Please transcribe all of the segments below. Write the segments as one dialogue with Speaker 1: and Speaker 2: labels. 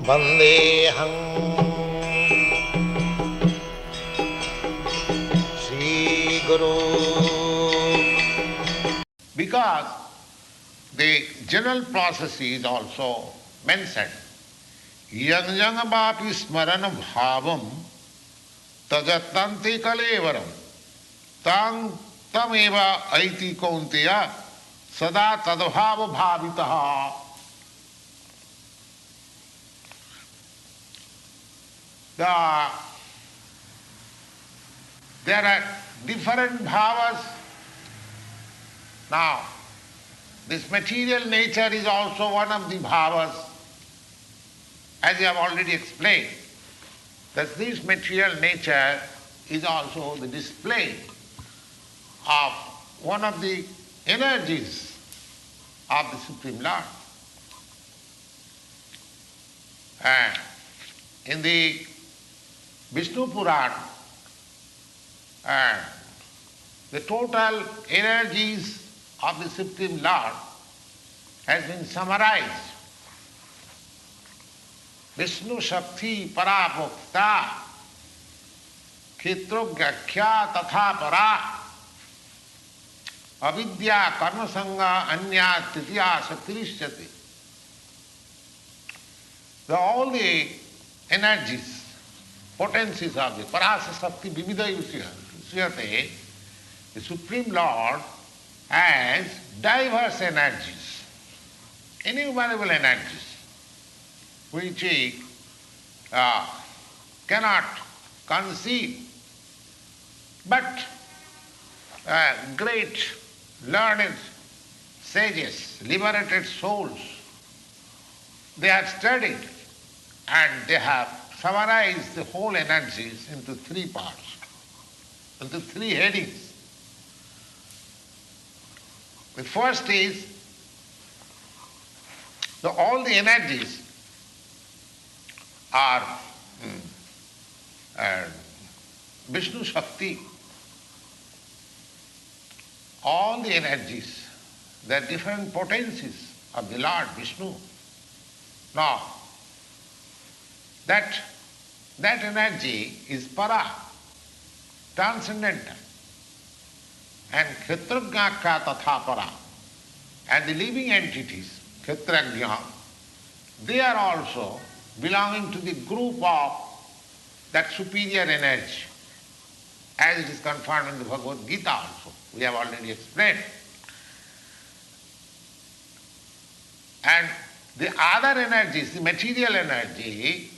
Speaker 1: Vandeham Sri Guru. Because the general process is also mentioned. Yang yang vapi smarana bhavam tajatanti kalevaram tang tameva aiti kaunteya sada tadbhava bhavitaha. There are different bhavas. Now, this material nature is also one of the bhavas, as I have already explained, that this material nature is also the display of one of the energies of the Supreme Lord. And in the Vishnu Puran, the total energies of the Supreme Lord has been summarized. Vishnu Shakti Parapokta Khetrogyakya Tatha Para Avidya Karma Sangha Anya Titiya Shaktirishyati. All the energies, potencies of the Parasa Shakti Vividha Yusyate, the Supreme Lord has diverse energies, innumerable energies, which he cannot conceive. But great learned sages, liberated souls, they have studied and they have summarized the whole energies into three parts, into three headings. The first is all the energies are Vishnu Shakti. All the energies, they are different potencies of the Lord Vishnu. Now, that energy is para, transcendental. And Kshetrajñaka tatha para. And the living entities, Kshetrajña, they are also belonging to the group of that superior energy, as it is confirmed in the Bhagavad Gita also. We have already explained. And the other energies, the material energy,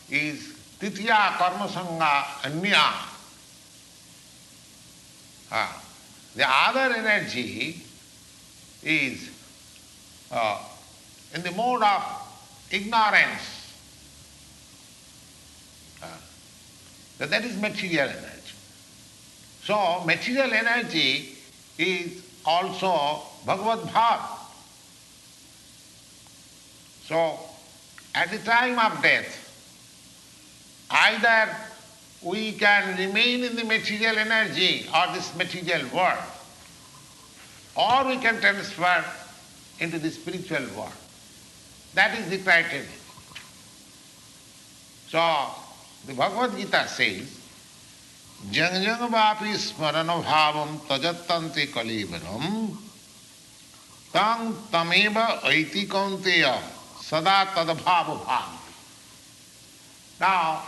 Speaker 1: is Titiya Karma Sangha Anya. The other energy is in the mode of ignorance. That is material energy. So, material energy is also Bhagavad Bhav. So, at the time of death, either we can remain in the material energy or this material world, or we can transfer into the spiritual world. That is the criteria. So, the Bhagavad Gita says, Jang jang vapi smarana bhavam tajattanti kalivaram tang tameva aiti kaunteya sada tadabhava bhavam. Now,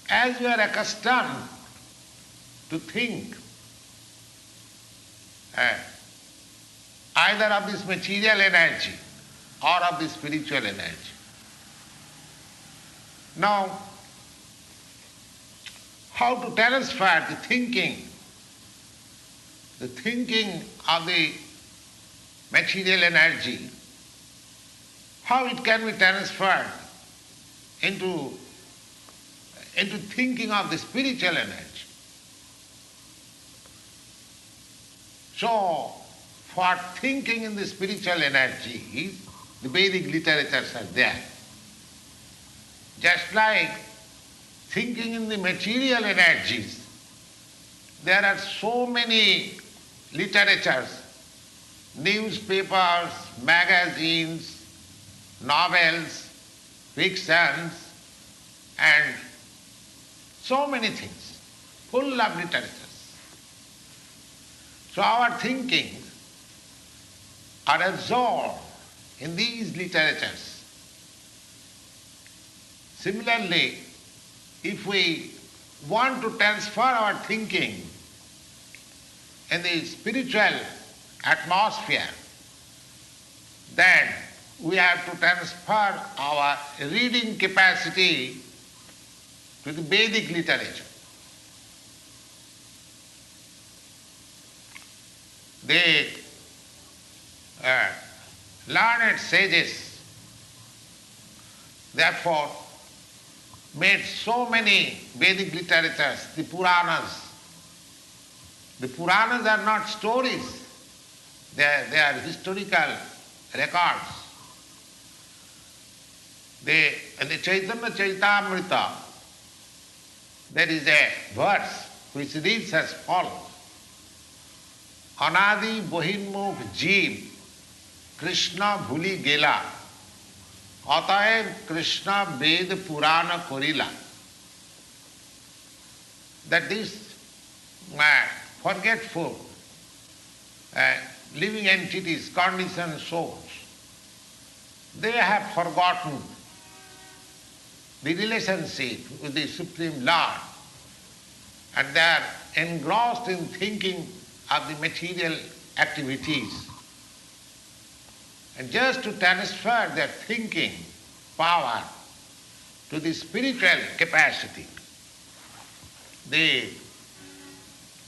Speaker 1: as we are accustomed to think either of this material energy or of the spiritual energy. Now, how to transfer the thinking of the material energy, how it can be transferred into thinking of the spiritual energy. So, for thinking in the spiritual energy, the Vedic literatures are there. Just like thinking in the material energies, there are so many literatures, newspapers, magazines, novels, fictions, and so many things, full of literatures. So our thinking are absorbed in these literatures. Similarly, if we want to transfer our thinking in the spiritual atmosphere, then we have to transfer our reading capacity to the Vedic literature. The learned sages, therefore, made so many Vedic literatures, the Puranas. The Puranas are not stories, they are historical records. In the Chaitanya Charitamrita, there is a verse which reads as follows: Anadi Bohinmukh Jeev Krishna Bhuli Gela Ataev Krishna Ved Purana Korila. That these forgetful living entities, conditioned souls, they have forgotten the relationship with the Supreme Lord, and they are engrossed in thinking of the material activities. And just to transfer their thinking power to the spiritual capacity, the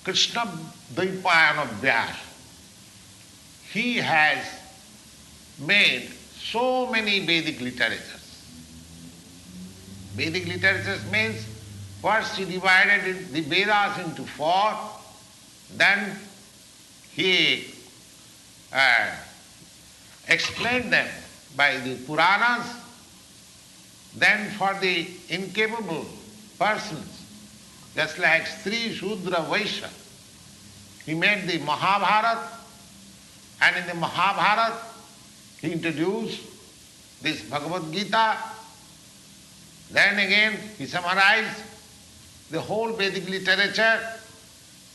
Speaker 1: Krishna Dvaipayana Vyas, he has made so many Vedic literatures. Vedic literatures means first he divided the Vedas into four, then he explained them by the Puranas, then for the incapable persons, just like Sri Shudra Vaishya, he made the Mahabharata, and in the Mahabharata he introduced this Bhagavad Gita. Then again he summarized the whole Vedic literature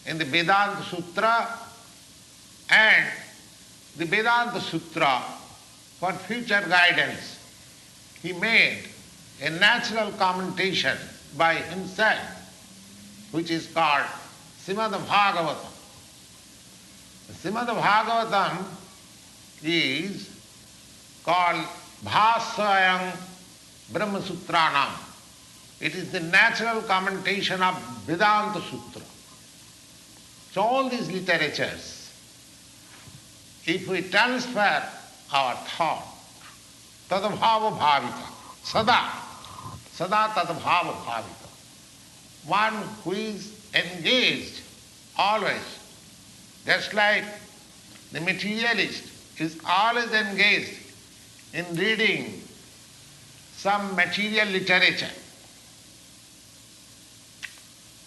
Speaker 1: in the Vedanta Sutra, and the Vedanta Sutra, for future guidance, he made a natural commentation by himself, which is called Srimad Bhagavatam. Srimad Bhagavatam is called Bhasayam Brahma Sutranam. It is the natural commentation of Vedanta Sutra. So all these literatures, if we transfer our thought, tadabhava bhavita, sada tadabhava bhavita, one who is engaged always, just like the materialist is always engaged in reading some material literature,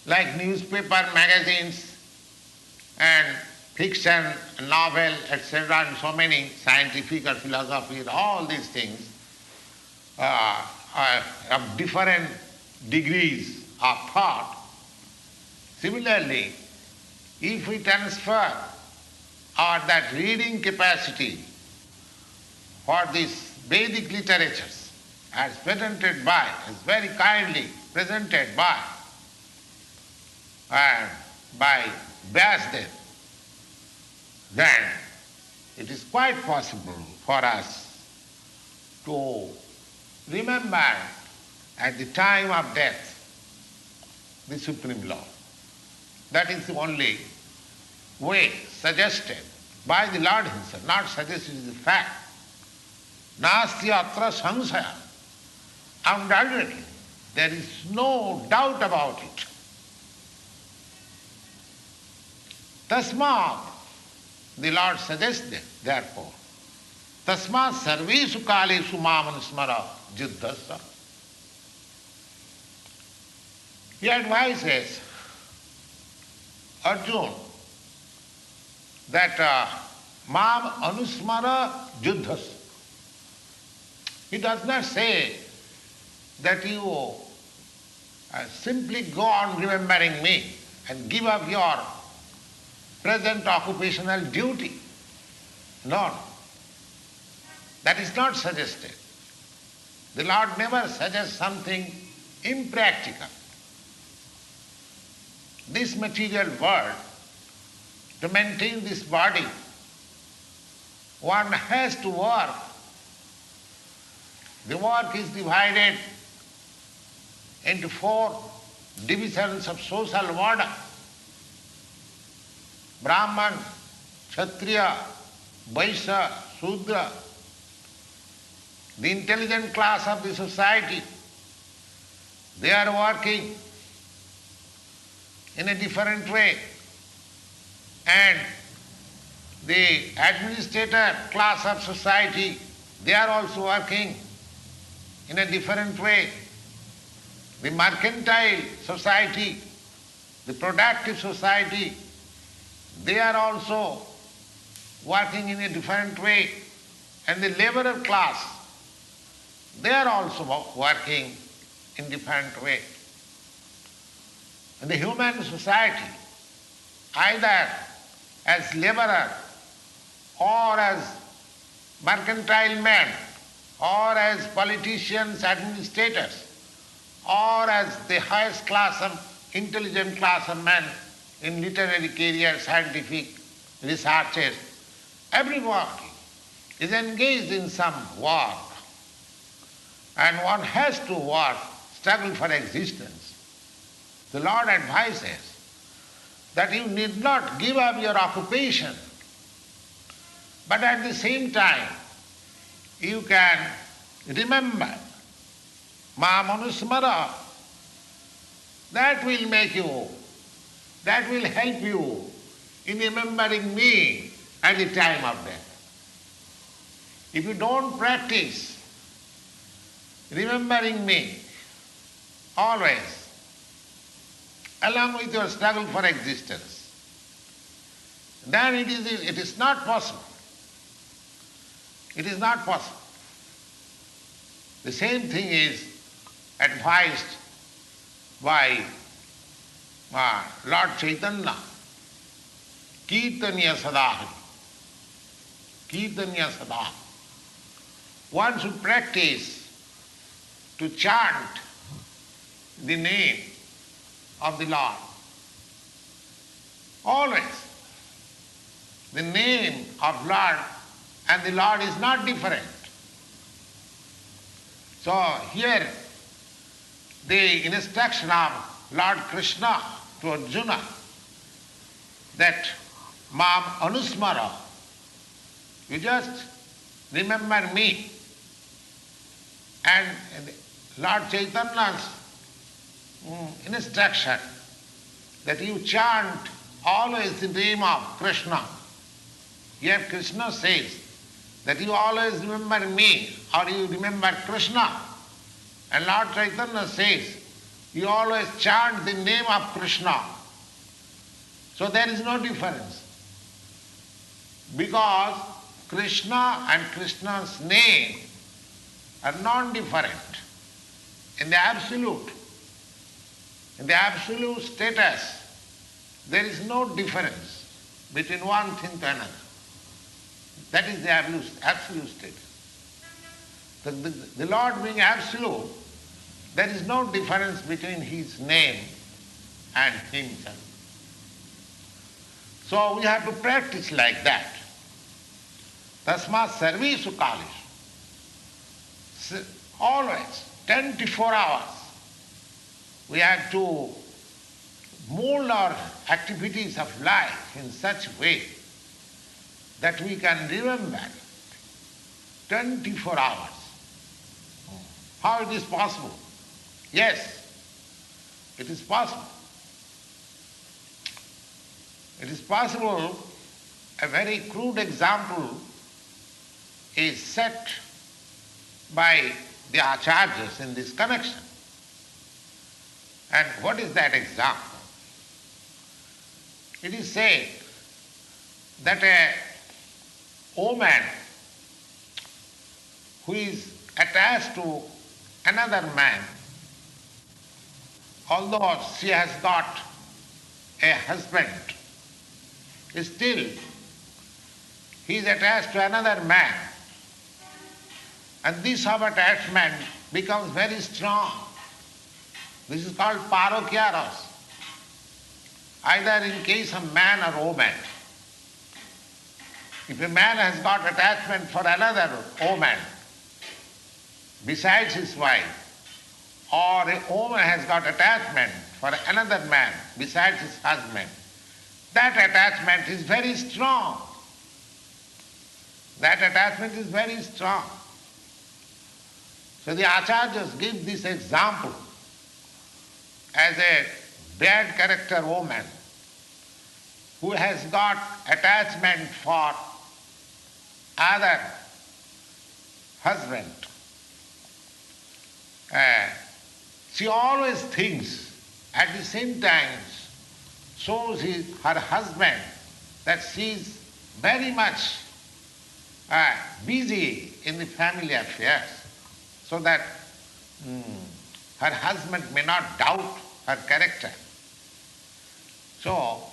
Speaker 1: like newspaper, magazines, and fiction, novel, etc., and so many scientific or philosophy, all these things of different degrees of thought. Similarly, if we transfer that reading capacity for these Vedic literatures as presented by, as very kindly presented by Vyasdev, then it is quite possible for us to remember at the time of death the Supreme Lord. That is the only way suggested by the Lord himself, not suggested, it is a fact. Nasti atra samsaya. Undoubtedly, there is no doubt about it. Tasmat, the Lord suggested, therefore, tasmat sarvesu kalesu mamanusmara jiddhasa. He advises Arjuna that mam anusmara juddhas. He does not say that you simply go on remembering me and give up your present occupational duty. No, that is not suggested. The Lord never suggests something impractical. This material world, to maintain this body, one has to work. The work is divided into 4 divisions of social order: Brahman, Kshatriya, Vaishya, Shudra. The intelligent class of the society, they are working in a different way, and the administrator class of society, they are also working in a different way. The mercantile society, the productive society, they are also working in a different way. And the laborer class, they are also working in different way. And the human society, either as laborer or as mercantile men or as politicians, administrators, or as the highest class of intelligent class of men in literary career, scientific researches, everybody is engaged in some work, and one has to work, struggle for existence. The Lord advises that you need not give up your occupation, but at the same time you can remember Ma Manusmara. That will make you, that will help you in remembering me at the time of death. If you don't practice remembering me always, along with your struggle for existence, then it is not possible. It is not possible. The same thing is advised by Lord Chaitanya, Kirtaniya Sadahari. Kirtaniya Sadahari. One should practice to chant the name of the Lord. Always. The name of Lord and the Lord is not different. So here the instruction of Lord Krishna to Arjuna that Mam Anusmara, you just remember me. And Lord Chaitanya's instruction that you chant always the name of Krishna. Here Krishna says that you always remember me or you remember Krishna. And Lord Chaitanya says you always chant the name of Krishna. So there is no difference. Because Krishna and Krishna's name are non-different in the absolute. In the absolute status, there is no difference between one thing to another. That is the absolute status. The Lord being absolute, there is no difference between His name and Himself. So we have to practice like that. Tasmat sarvesu kalesu. Always, 24 hours, we have to mold our activities of life in such a way that we can remember 24 hours. How it is possible? Yes, it is possible. It is possible. A very crude example is set by the acharyas in this connection. And what is that example? It is said that a woman who is attached to another man, although she has got a husband, still he is attached to another man. And this of attachment becomes very strong. This is called parokyaros. Either in case of man or woman. If a man has got attachment for another woman besides his wife, or a woman has got attachment for another man besides his husband, that attachment is very strong. That attachment is very strong. So the Acharyas give this example as a bad character woman who has got attachment for other husband. She always thinks, at the same time shows her husband that she is very much busy in the family affairs, so that her husband may not doubt her character. So,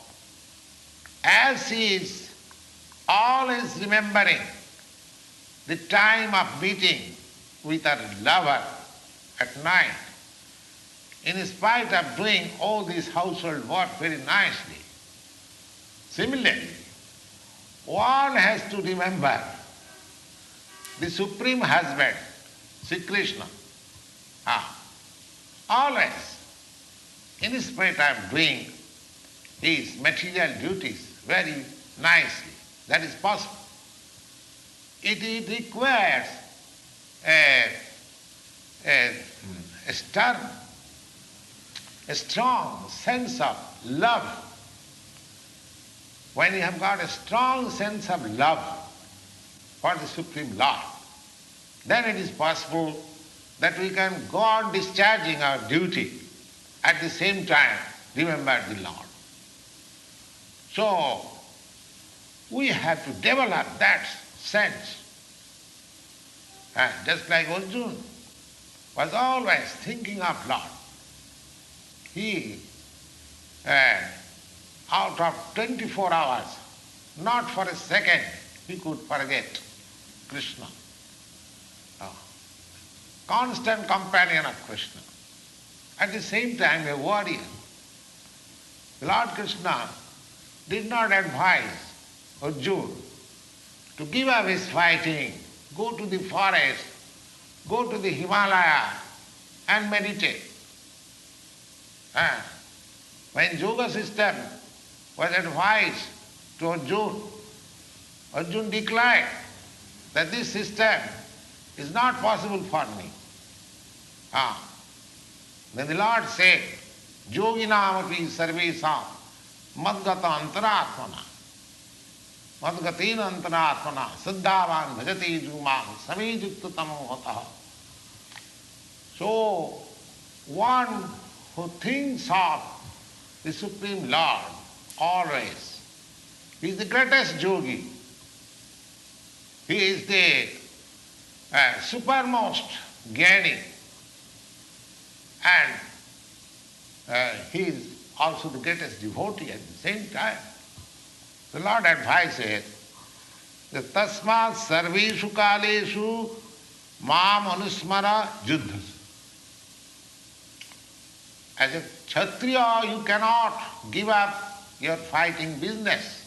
Speaker 1: as she is always remembering the time of meeting with her lover at night, in spite of doing all this household work very nicely, similarly, one has to remember the Supreme Husband, Sri Krishna, always, in spite of doing his material duties very nicely. That is possible. It requires a strong sense of love. When you have got a strong sense of love for the Supreme Lord, then it is possible that we can go on discharging our duty, at the same time remember the Lord. So, we have to develop that sense. Just like Arjuna was always thinking of Lord. He, out of 24 hours, not for a second, he could forget Krishna. Constant companion of Krishna. At the same time, a warrior. Lord Krishna did not advise Arjuna to give up his fighting, go to the forest, go to the Himalaya and meditate. When yoga system was advised to Arjuna, Arjuna declared that this system is not possible for me. Then the Lord said, Yoginam api sarvesam madgata antaratmana madgatina antaratmana siddhavan bhajati jumam samejukta tamohataha. So, one who thinks of the Supreme Lord always, he is the greatest yogi. He is the supermost jnani, and he is also the greatest devotee at the same time. The Lord advises that tasmat sarveshu kaleshu mam anusmara juddhas. As a Kshatriya, you cannot give up your fighting business.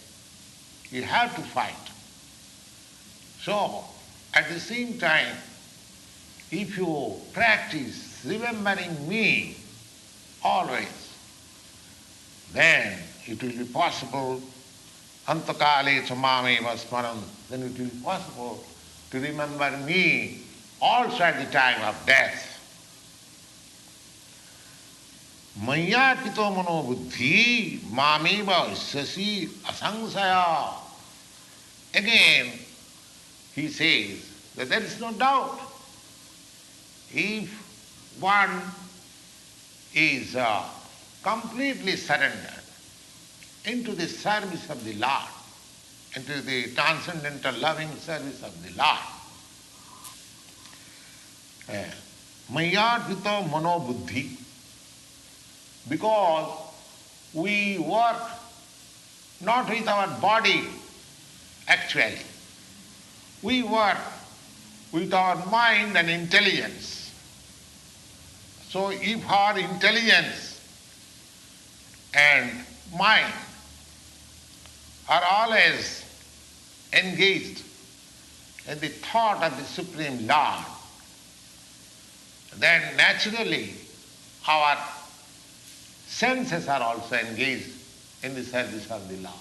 Speaker 1: You have to fight. So, at the same time, if you practice remembering me always, then it will be possible, antakale chamameva smaran, then it will be possible to remember me also at the time of death. Maya pito mano buddhi mameva sasi asangsaya. Again, he says that there is no doubt. If one is completely surrendered into the service of the Lord, into the transcendental loving service of the Lord, Mayarpito manobuddhi, because we work not with our body actually. We work with our mind and intelligence. So if our intelligence and mind are always engaged in the thought of the Supreme Lord, then naturally our senses are also engaged in the service of the Lord.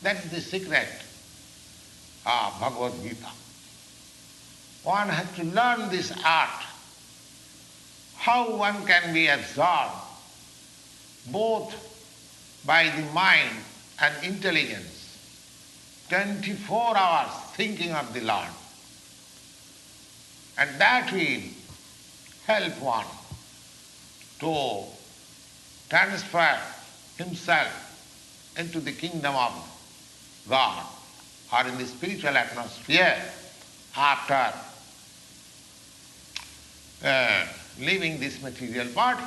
Speaker 1: That is the secret of Bhagavad Gita. One has to learn this art, how one can be absorbed both by the mind and intelligence, 24 hours thinking of the Lord. And that will help one to transfer himself into the kingdom of God or in the spiritual atmosphere after leaving this material body.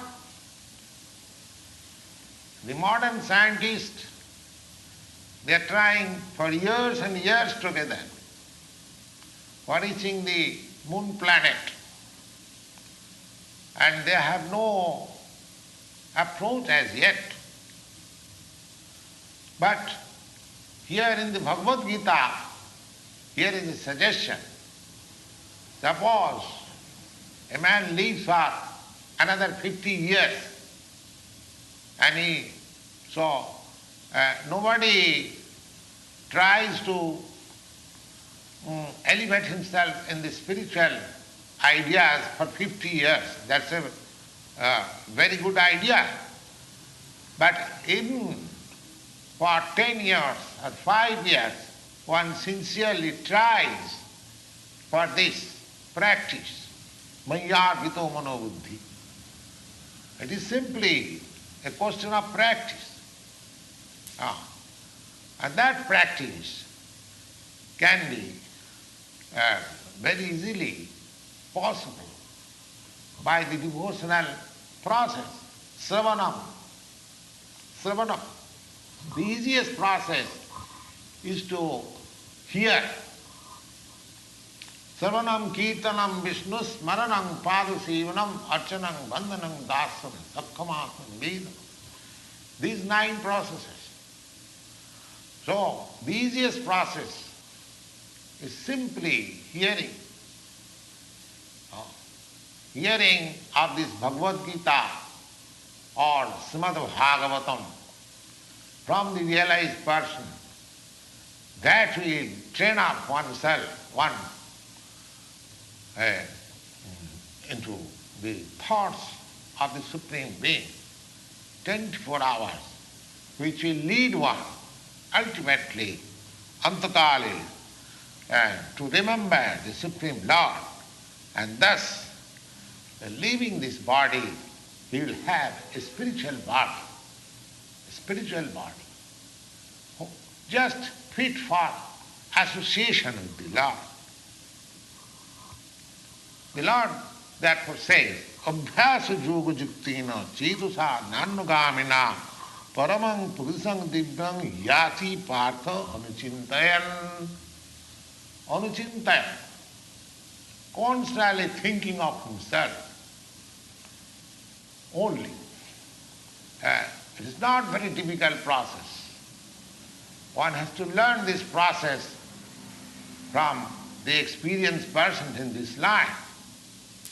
Speaker 1: The modern scientists, they are trying for years and years together for reaching the moon planet, and they have no approach as yet. But here in the Bhagavad Gita, here is a suggestion. Suppose a man lives for another 50 years and nobody tries to elevate himself in the spiritual ideas for 50 years. That's a very good idea. But even for 10 years or 5 years, one sincerely tries for this practice, Mayarpito manobuddhi. It is simply a question of practice. And that practice can be very easily possible by the devotional process, Sravanam. Sravanam. The easiest process is to hear. Sravanam, Kirtanam, Vishnu, Smaranam, Padasevanam, Archanam, Vandanam, Dasam, Sakkhamasam, Vedam. These 9 processes. So, the easiest process is simply hearing. Hearing of this Bhagavad Gita or Srimad Bhagavatam from the realized person. That will train up oneself, into the thoughts of the Supreme Being, 24 hours, which will lead one ultimately, Antakali, to remember the Supreme Lord, and thus, leaving this body, he will have a spiritual body, just fit for association with the Lord. The Lord therefore says, Abhyasa yoga juktina chetusa nanugamina paramang purusang divyang yati partha anuchintayan. Anuchintayan. Constantly thinking of himself only. It is not a very difficult process. One has to learn this process from the experienced person in this life.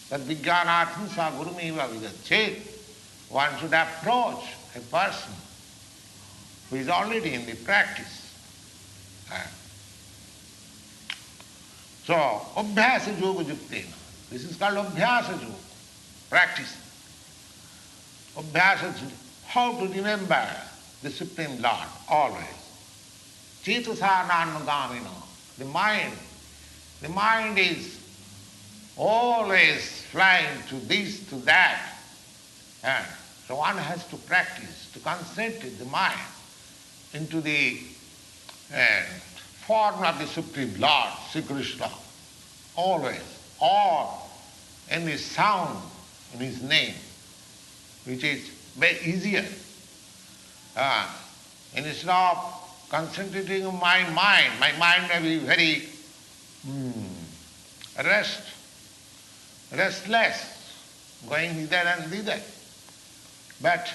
Speaker 1: That vijnanartham sa gurumeva vidachet. One should approach a person who is already in the practice. So, abhyasa yoga juktena. This is called abhyasa yoga, practice. Abhyasa, how to remember the Supreme Lord always. Cetasa nanugamina. The mind is always flying to this, to that. And so one has to practice, to concentrate the mind into the form of the Supreme Lord, Sri Krishna, always. Or in the sound in his name, which is very easier. Instead of concentrating on my mind may be very restless, going hither and thither. But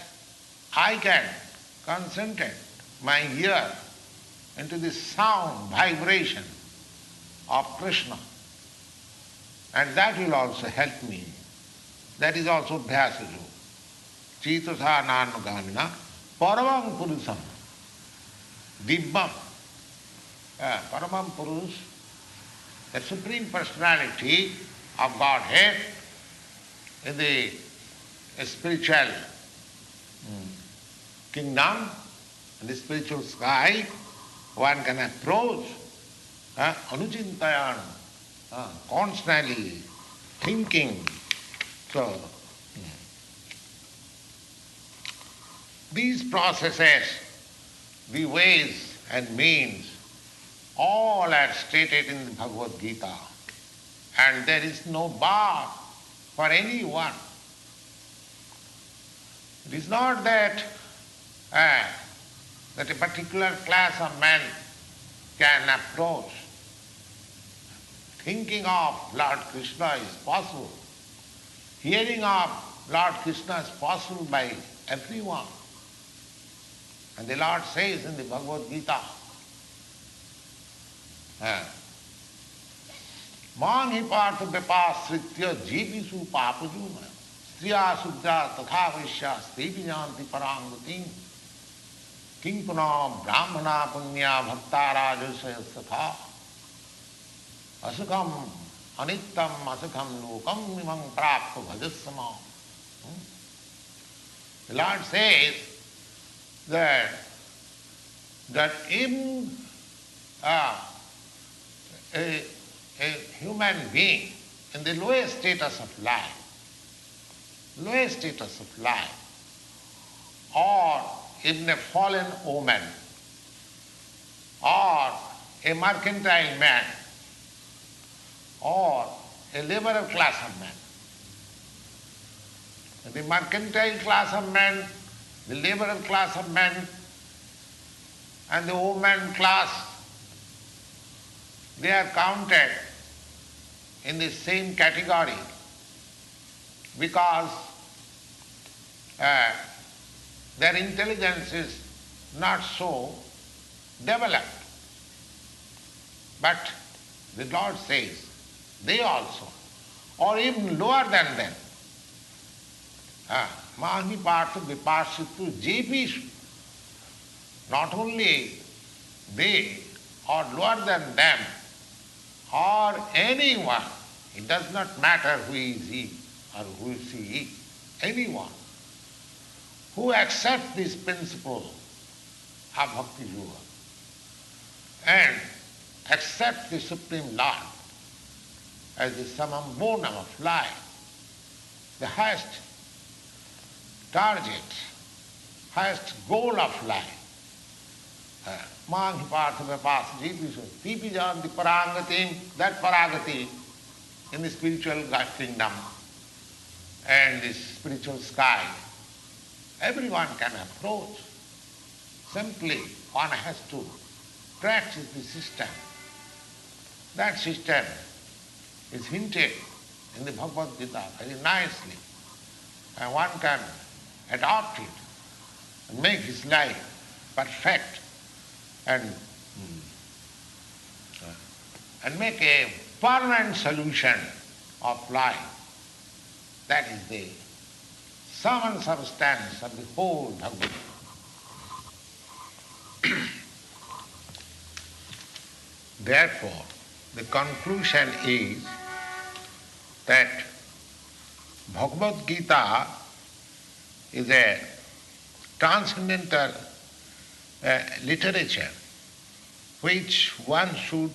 Speaker 1: I can concentrate my ear into the sound, vibration of Krishna. And that will also help me. That is also Bhyasajo. Chitasa Nanagamina Paramam Purusam Dibbam. Paramam Purus, the Supreme Personality of Godhead in the spiritual kingdom, in the spiritual sky, one can approach anuchintayan, constantly thinking. So, these processes, the ways and means, all are stated in the Bhagavad Gita, and there is no bar for anyone. It is not that that a particular class of men can approach. Thinking of Lord Krishna is possible. Hearing of Lord Krishna is possible by everyone. And the Lord says in the Bhagavad Gita, Manghi partha vipasritya jeevisu papajuna striya sudra tatha vaishya stevi janti parangatim kimpuna brahmana punya bhakta rajasya satha asukam anittam asukam lokam imam prapta bhajasama. The Lord says that in a human being in the lowest status of life, or even a fallen woman, or a mercantile man, or a liberal class of men. The mercantile class of men, the liberal class of men, and the woman class, they are counted in the same category because their intelligence is not so developed. But the Lord says, they also, or even lower than them, Mahi Partha Vipashitu Jepishu, not only they or lower than them or anyone, it does not matter who is he or who is he, anyone who accepts this principle of Bhakti Yoga and accepts the Supreme Lord as the summum bonum of life, the highest target, highest goal of life. Manghi partha vipasa jeevisu tipi janti parangatim, that paragati in the spiritual kingdom and the spiritual sky, everyone can approach. Simply one has to practice the system. That system is hinted in the Bhagavad Gita very nicely, and one can adopt it and make his life perfect and make a permanent solution of life. That is the sum and substance of the whole Bhagavad Gita. Therefore, the conclusion is that Bhagavad Gita is a transcendental literature which one should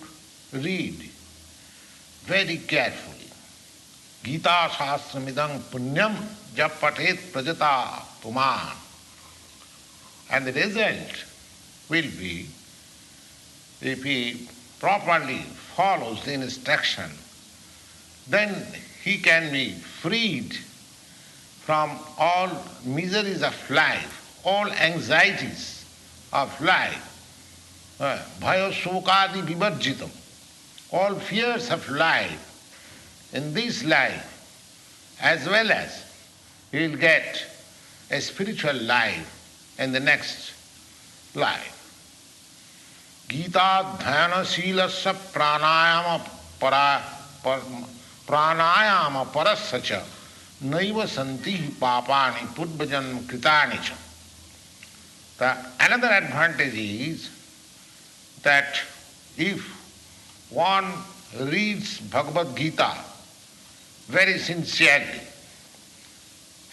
Speaker 1: read very carefully. Gita Shastramidam Punyam Jap Patet Prajata Puman. And the result will be, if he properly follows the instruction, then he can be freed from all miseries of life, all anxieties of life, bhaya shokadi vivarjitam, all fears of life in this life, as well as he will get a spiritual life in the next life. Gita dhyana silasya pranayama parasya naiva santi papani purvajan kritani cha. Another advantage is that if one reads Bhagavad Gita very sincerely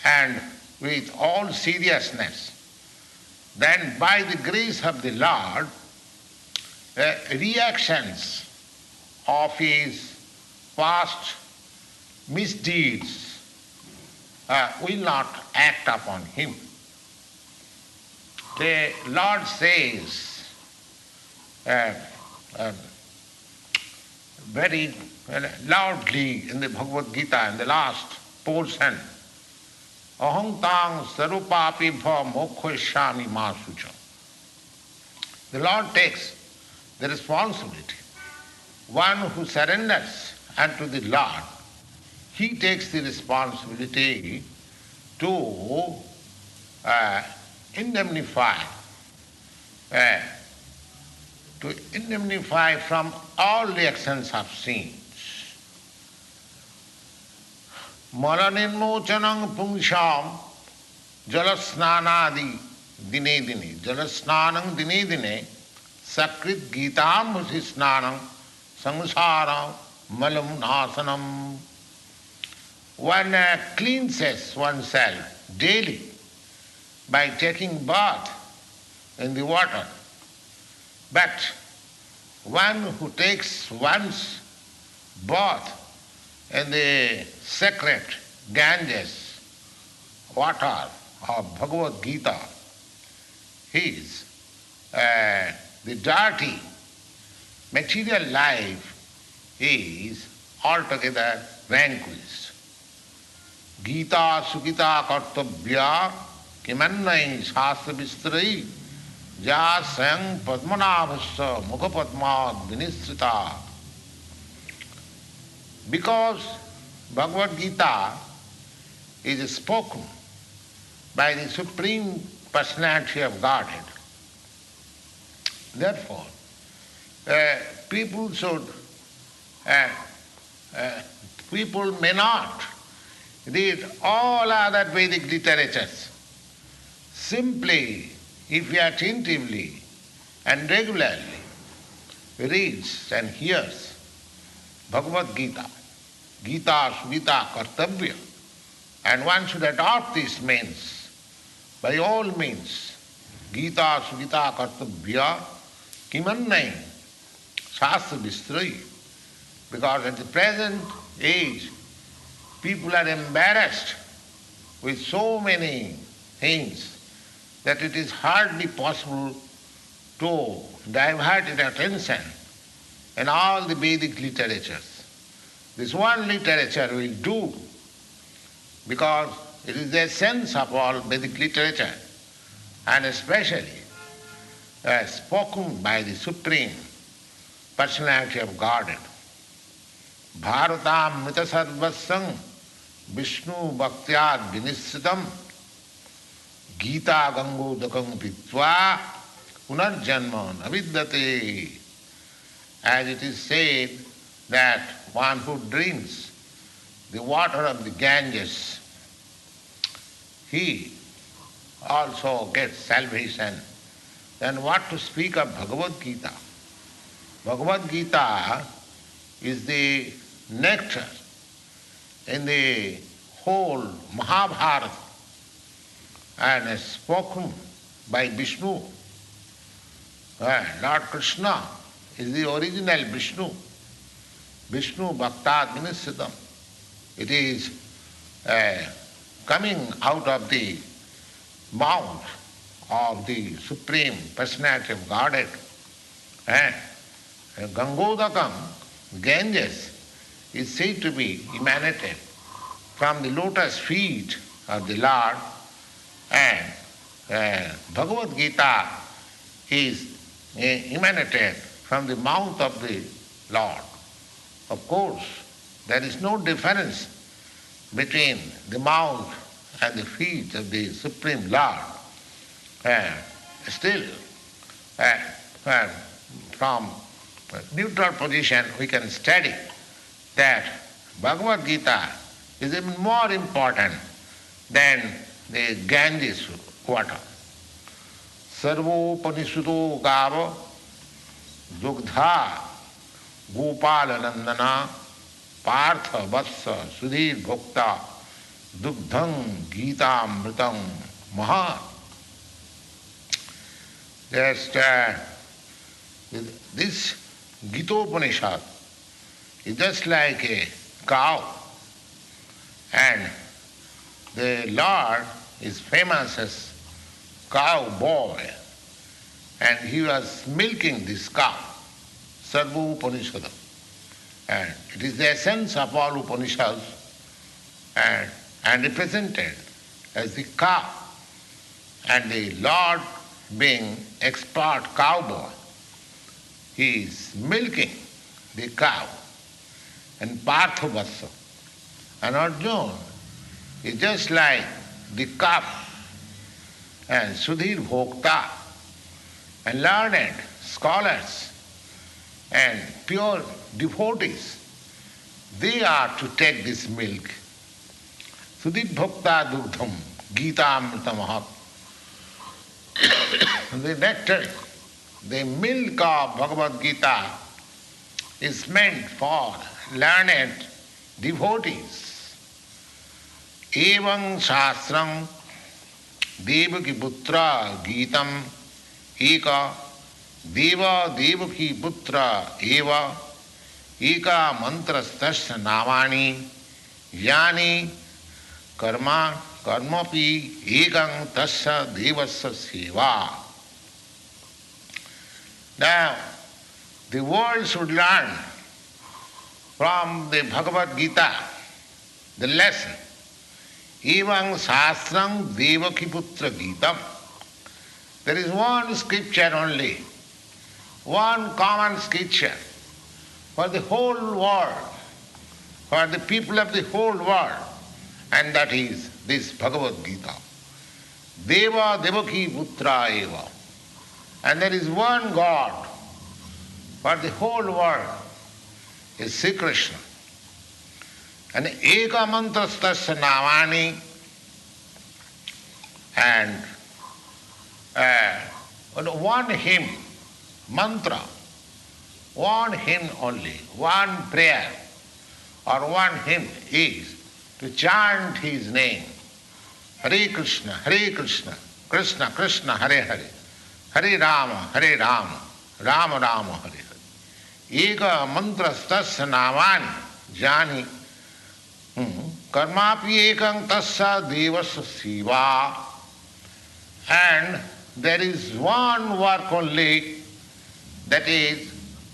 Speaker 1: and with all seriousness, then by the grace of the Lord, reactions of his past misdeeds will not act upon him. The Lord says very loudly in the Bhagavad Gita, in the last portion, Aham tang sarupapi bha mokshaami masucha. The Lord takes the responsibility. One who surrenders unto the Lord, he takes the responsibility to indemnify from all the actions of sins. Malanirmochanam pungsham jalasnanadi dine dine. Jalasnanam dine dine sakrit gitam bhusisnanam samsara malam nasanam. One cleanses oneself daily by taking bath in the water. But one who takes one's bath in the sacred Ganges water of Bhagavad Gita, his the dirty material life is altogether vanquished. Gita sukita kartabhya kimannai shastra vistrai ja sayang padmanabhasya mukha padmad vinisrita. Because Bhagavad Gita is spoken by the Supreme Personality of Godhead, therefore people may not read all other Vedic literatures. Simply, if he attentively and regularly reads and hears Bhagavad Gita, Gita Smita Kartavya, and one should adopt this means, by all means, Gita Smita Kartavya Kimannai Shastra Vistrai, because at the present age, people are embarrassed with so many things that it is hardly possible to divert their attention in all the Vedic literatures. This one literature will do, because it is the essence of all Vedic literature, and especially spoken by the Supreme Personality of Godhead. Bharatam mita sarvasam Vishnu bhaktyad vinisritam Gita gangodakam pitva punarjanma navidyate. As it is said that one who drinks the water of the Ganges, he also gets salvation. Then what to speak of Bhagavad Gita? Bhagavad Gita is the nectar in the whole Mahabharata and is spoken by Vishnu. Lord Krishna is the original Vishnu. Vishnu Bhaktad Vinisritam. It is coming out of the mouth of the Supreme Personality of Godhead. Gangodakam, Ganges, is said to be emanated from the lotus feet of the Lord, and Bhagavad Gita is emanated from the mouth of the Lord. Of course, there is no difference between the mouth and the feet of the Supreme Lord. Still, from neutral position we can study that Bhagavad Gita is even more important than the Ganges water. Sarvopanisuto gava dugdha gopalanandana partha vatsa sudhir bhokta dugdham gita amritam maha. Just this Gita-upanishad is just like a cow, and the Lord is famous as cowboy, and he was milking this cow, Sarva Upanishad. And it is the essence of all Upanishads and represented as the cow. And the Lord, being expert cowboy, he is milking the cow. And Parthavasa, and Arjuna is just like the calf. And Sudhir Bhokta, and learned scholars and pure devotees, they are to take this milk. Sudhir Bhokta Dugdham Gita Amrita Mahat. The nectar, the milk of Bhagavad Gita is meant for learned devotees. Evam Shastram Devaki Putra Gitam Eka Deva Devaki Putra Eva Eka Mantrastasya Navani Yani Karmapi Ekang Tasya Devasya Seva. Now, the world should learn from the Bhagavad Gita the lesson. Evam Shastram Devaki Putra Gitam. There is one scripture only, one common scripture for the whole world, for the people of the whole world, and that is this Bhagavad Gita. Deva Devaki Putra Eva. And there is one God for the whole world, is Sri Krishna. And Eka Mantrastasya Navani, and one hymn, mantra, one hymn only, one prayer or one hymn is to chant his name. Hare Krishna, Krishna Krishna, Hare Hare, Hare Rama, Rama Rama, Hare Hare. Eka mantrastasya navani jani karmapi ekang tasya devasya siva. And there is one work only, that is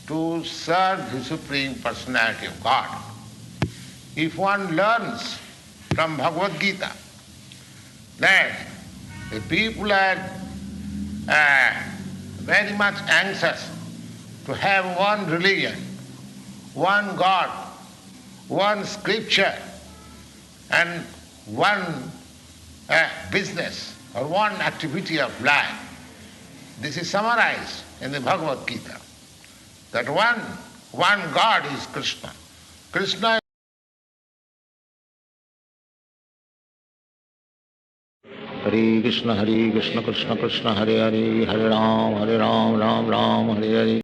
Speaker 1: to serve the Supreme Personality of God. If one learns from Bhagavad Gita that the people are very much anxious to have one religion, one God, one scripture, and one business or one activity of life. This is summarized in the Bhagavad Gita, that one God is Krishna. Krishna Hare Krishna, Krishna Krishna, Hare Hare, Hare Ram, Ram Ram, Hare Hare.